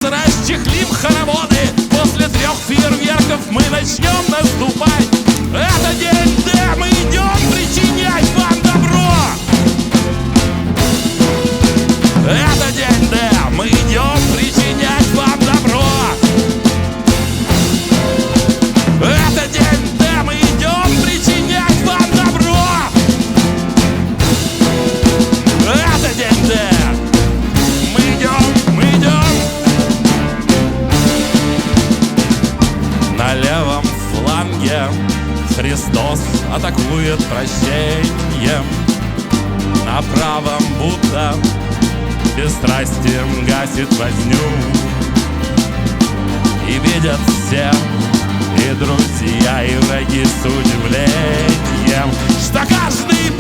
Расчехлим хороводы. После 3 фейерверков мы начнем наступать. Это день Д, мы идем причинять вам добро. Это день Д, мы идем причинять вам добро. Это день Д, мы идем причинять вам добро. Это день Д. На левом фланге Христос атакует прощением. На правом Будда бесстрастием гасит возню. И видят все, и друзья, и враги с удивлением, что каждый